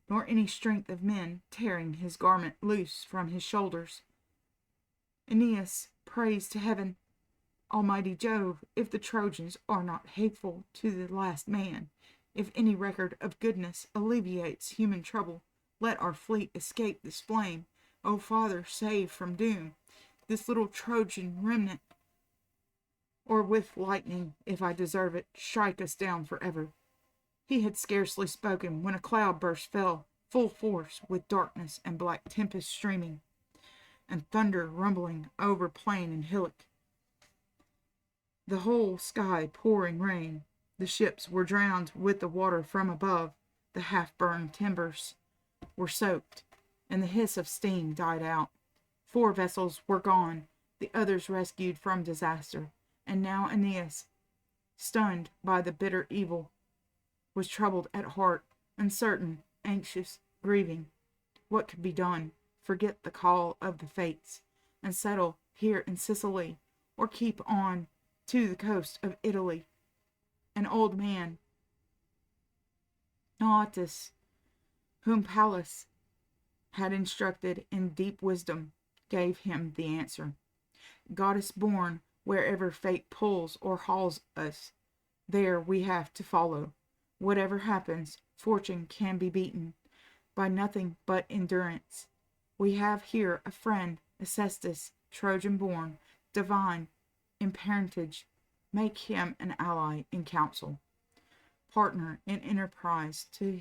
nor any strength of men tearing his garment loose from his shoulders. Aeneas prays to heaven, Almighty Jove, if the Trojans are not hateful to the last man, if any record of goodness alleviates human trouble, let our fleet escape this flame. O Father, save from doom this little Trojan remnant, or with lightning, if I deserve it, strike us down forever. He had scarcely spoken when a cloudburst fell, full force, with darkness and black tempest streaming, and thunder rumbling over plain and hillock. The whole sky pouring rain. The ships were drowned with the water from above. The half-burned timbers were soaked, and the hiss of steam died out. 4 vessels were gone, the others rescued from disaster, and now Aeneas, stunned by the bitter evil, was troubled at heart, uncertain, anxious, grieving. What could be done? Forget the call of the fates, and settle here in Sicily, or keep on to the coast of Italy. An old man, Nautis, whom Pallas had instructed in deep wisdom, gave him the answer. Goddess born, wherever fate pulls or hauls us, there we have to follow. Whatever happens, fortune can be beaten by nothing but endurance. We have here a friend, Acestus, Trojan born, divine in parentage. Make him an ally in counsel, partner in enterprise. To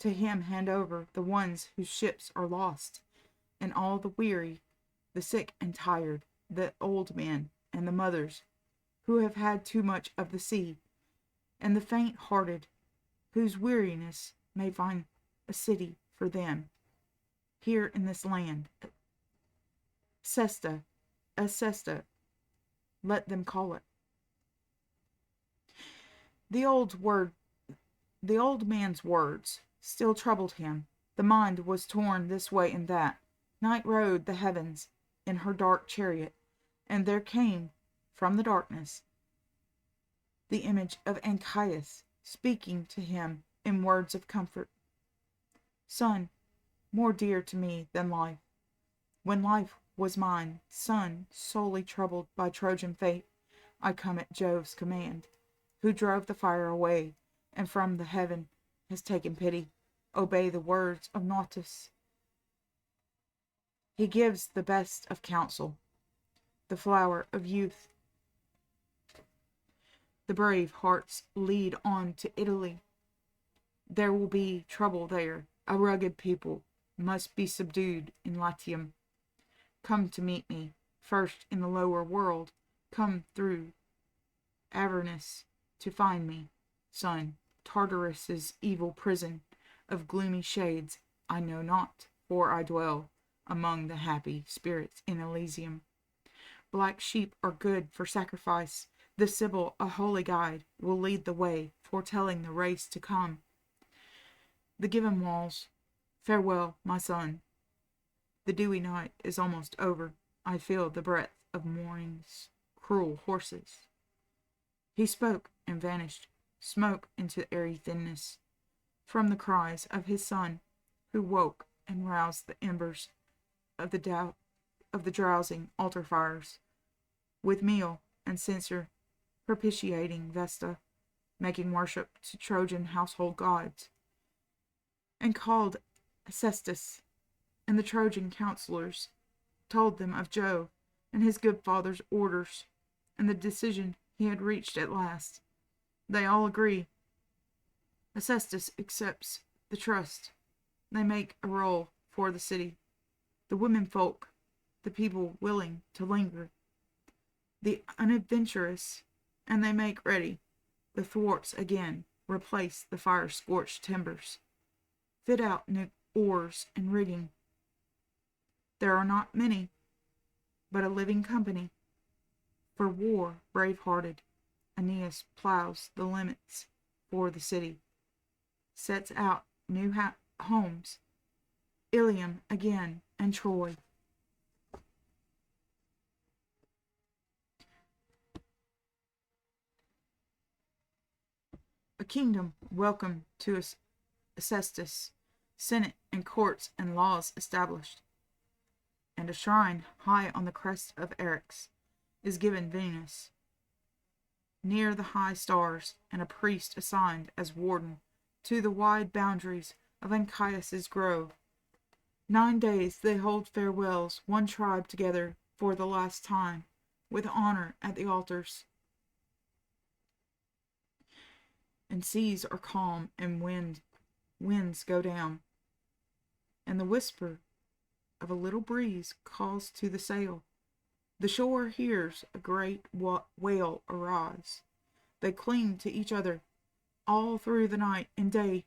him hand over the ones whose ships are lost, and all the weary, the sick and tired, the old men and the mothers who have had too much of the sea, and the faint-hearted, whose weariness may find a city for them here in this land. Acesta, let them call it. The old man's words still troubled him. The mind was torn this way and that. Night rode the heavens in her dark chariot, and there came from the darkness the image of Anchises, speaking to him in words of comfort. Son, more dear to me than life, when life was mine, son, sorely troubled by Trojan fate, I come at Jove's command, who drove the fire away, and from the heaven has taken pity. Obey the words of Nautis. He gives the best of counsel, the flower of youth. The brave hearts lead on to Italy. There will be trouble there. A rugged people must be subdued in Latium. Come to meet me, first in the lower world. Come through Avernus to find me, son. Tartarus's evil prison of gloomy shades I know not, for I dwell among the happy spirits in Elysium. Black sheep are good for sacrifice. The Sibyl, a holy guide, will lead the way, foretelling the race to come. The given walls, farewell, my son. The dewy night is almost over. I feel the breath of morning's cruel horses. He spoke and vanished, smoke into airy thinness, from the cries of his son, who woke and roused the embers of the drowsing altar fires, with meal and censer propitiating Vesta, making worship to Trojan household gods, and called Acestus, and the Trojan counselors told them of Jove and his good father's orders, and the decision he had reached at last. They all agree. Acestus accepts the trust. They make a roll for the city. The women folk, the people willing to linger, the unadventurous, and they make ready. The thwarts again replace the fire-scorched timbers. Fit out new oars and rigging. There are not many, but a living company. For war, brave-hearted, Aeneas plows the limits for the city, sets out new homes, Ilium again, and Troy. A kingdom welcome to Acestus, senate and courts and laws established, and a shrine high on the crest of Eryx is given Venus, near the high stars, and a priest assigned as warden to the wide boundaries of Anchises' grove. 9 days they hold farewells, one tribe together for the last time, with honor at the altars. And seas are calm, and winds go down, and the whisper of a little breeze calls to the sail. The shore hears a great wail arise. They cling to each other all through the night and day,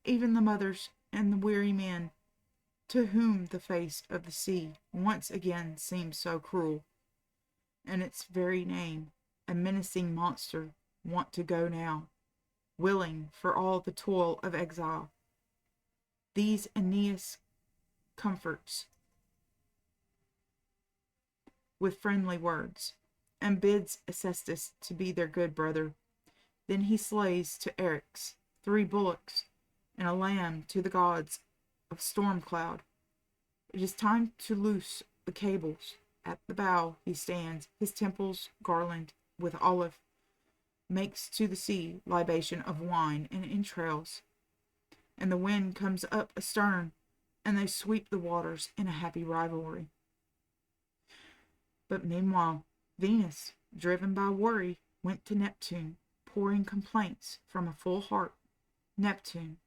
even the mothers and the weary men, to whom the face of the sea once again seems so cruel, and its very name, a menacing monster, want to go now, willing for all the toil of exile. These Aeneas comforts with friendly words, and bids Acestus to be their good brother. Then he slays to Eryx 3 bullocks and a lamb to the gods of storm cloud. It is time to loose the cables. At the bow he stands, his temples garlanded with olive, makes to the sea libation of wine and entrails, and the wind comes up astern, and they sweep the waters in a happy rivalry. But meanwhile, Venus, driven by worry, went to Neptune, pouring complaints from a full heart. Neptune,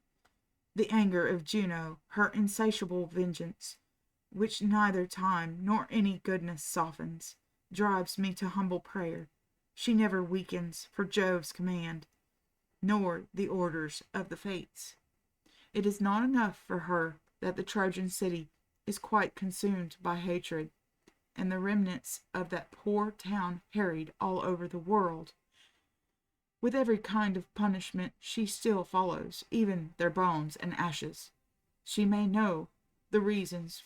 the anger of Juno, her insatiable vengeance, which neither time nor any goodness softens, drives me to humble prayer. She never weakens for Jove's command, nor the orders of the fates. It is not enough for her that the Trojan city is quite consumed by hatred, and the remnants of that poor town harried all over the world. With every kind of punishment she still follows, even their bones and ashes. She may know the reasons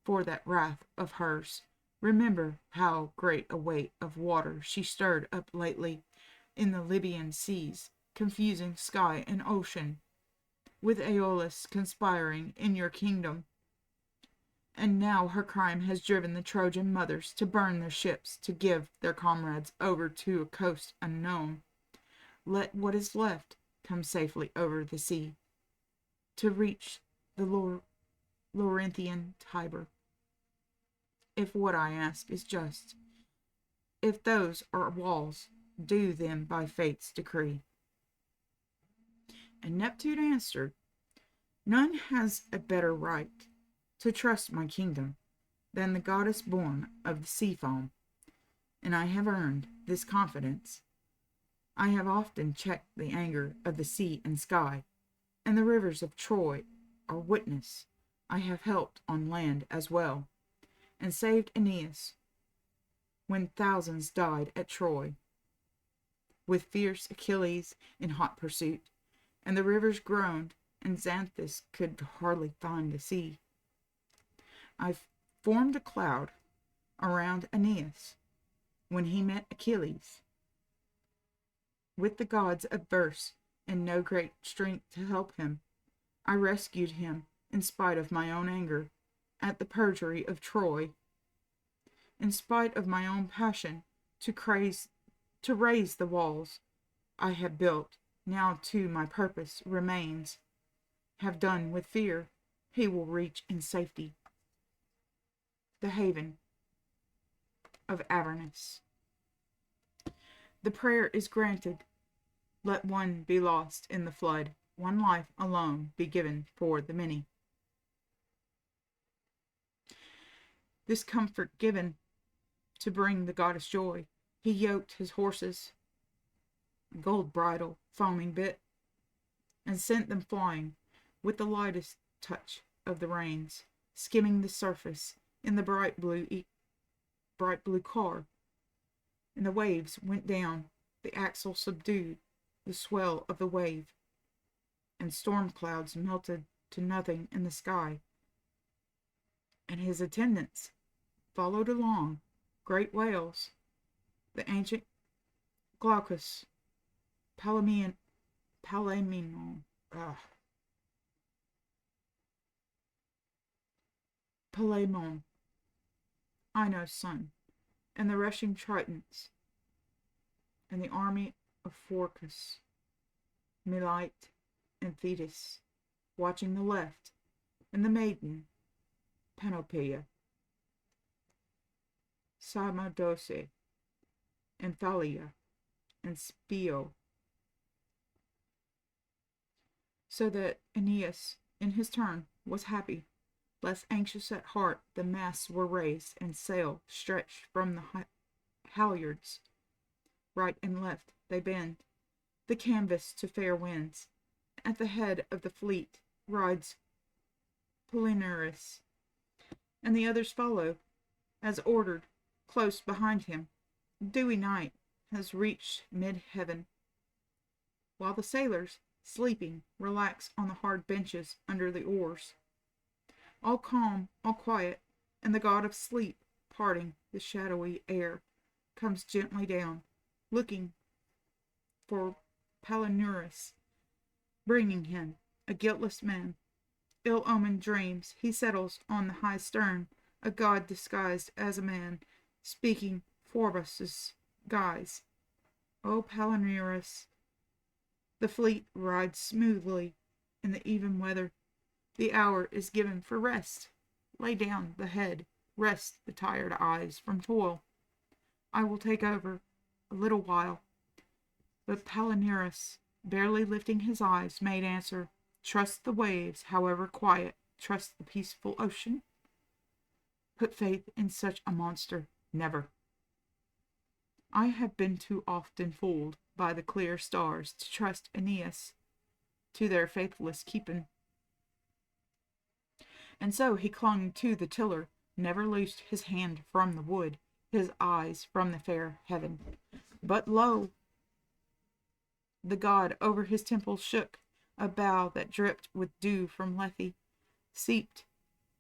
for that wrath of hers. Remember how great a weight of water she stirred up lately in the Libyan seas, confusing sky and ocean, with Aeolus conspiring in your kingdom. And now her crime has driven the Trojan mothers to burn their ships, to give their comrades over to a coast unknown. Let what is left come safely over the sea, to reach the Laurenthian Tiber. If what I ask is just, if those are walls, do them by fate's decree. And Neptune answered, none has a better right to trust my kingdom than the goddess born of the sea foam, and I have earned this confidence. I have often checked the anger of the sea and sky, and the rivers of Troy are witness. I have helped on land as well, and saved Aeneas when thousands died at Troy, with fierce Achilles in hot pursuit, and the rivers groaned, and Xanthus could hardly find the sea. I formed a cloud around Aeneas when he met Achilles, with the gods of verse and no great strength to help him. I rescued him in spite of my own anger at the perjury of Troy, in spite of my own passion to raise the walls I have built. Now too my purpose remains. Have done with fear, he will reach in safety the haven of Avernus. The prayer is granted. Let one be lost in the flood, one life alone be given for the many. This comfort given to bring the goddess joy, he yoked his horses, gold bridle, foaming bit, and sent them flying with the lightest touch of the reins, skimming the surface in the bright blue car. and the waves went down. The axle subdued the swell of the wave, and storm clouds melted to nothing in the sky, and his attendants followed along. Great whales, the ancient Glaucus, Palamon, Palamon, Palamon, Ino's son, and the rushing Tritons, and the army of Phorcus, Melite, and Thetis, watching the left, and the maiden, Panopea, Samodose, and Thalia, and Spio, so that Aeneas, in his turn, was happy. Less anxious at heart, the masts were raised, and sail stretched from the halyards. Right and left they bend the canvas to fair winds. At the head of the fleet rides Palinurus, and the others follow, as ordered, close behind him. Dewy night has reached mid-heaven, while the sailors, sleeping, relax on the hard benches under the oars. All calm, all quiet, and the god of sleep, parting the shadowy air, comes gently down, looking for Palinurus, bringing him, a guiltless man, ill-omened dreams. He settles on the high stern, a god disguised as a man, speaking Phoebus' guise. O Palinurus, the fleet rides smoothly in the even weather. The hour is given for rest. Lay down the head, rest the tired eyes from toil. I will take over a little while. But Palinurus, barely lifting his eyes, made answer, trust the waves, however quiet, trust the peaceful ocean. Put faith in such a monster, never. I have been too often fooled by the clear stars to trust Aeneas to their faithless keeping. And so he clung to the tiller, never loosed his hand from the wood, his eyes from the fair heaven. But lo! The god over his temples shook, a bow that dripped with dew from Lethe, seeped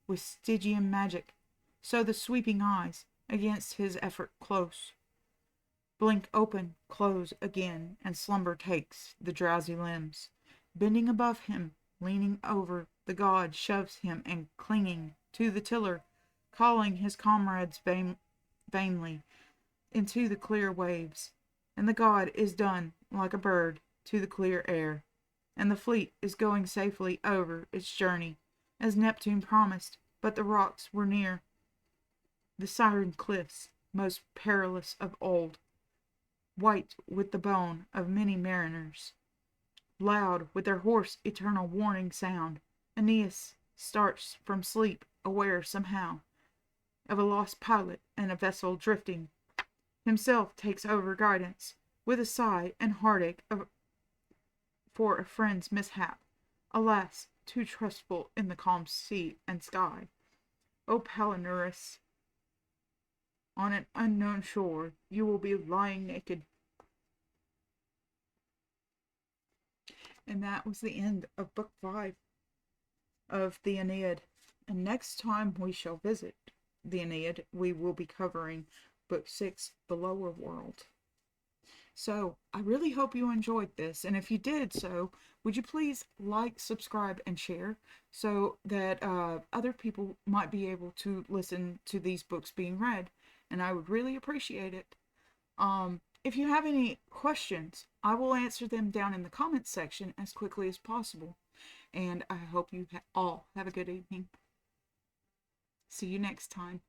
with Stygian magic, so the sweeping eyes, against his effort close, blink open, close again, and slumber takes the drowsy limbs. Bending above him, leaning over, the god shoves him, and clinging to the tiller, calling his comrades vainly into the clear waves. And the god is done like a bird to the clear air, and the fleet is going safely over its journey, as Neptune promised. But the rocks were near, the siren cliffs, most perilous of old, white with the bone of many mariners, loud with their hoarse eternal warning sound. Aeneas starts from sleep, aware somehow of a lost pilot and a vessel drifting. Himself takes over guidance, with a sigh and heartache for a friend's mishap. Alas, too trustful in the calm sea and sky. O Palinurus, on an unknown shore you will be lying naked. And that was the end of Book 5 of the Aeneid. And next time we shall visit the Aeneid, we will be covering Book 6, The Lower World. So, I really hope you enjoyed this, and if you did so, would you please like, subscribe, and share so that other people might be able to listen to these books being read, and I would really appreciate it. If you have any questions, I will answer them down in the comments section as quickly as possible, and I hope you all have a good evening. See you next time.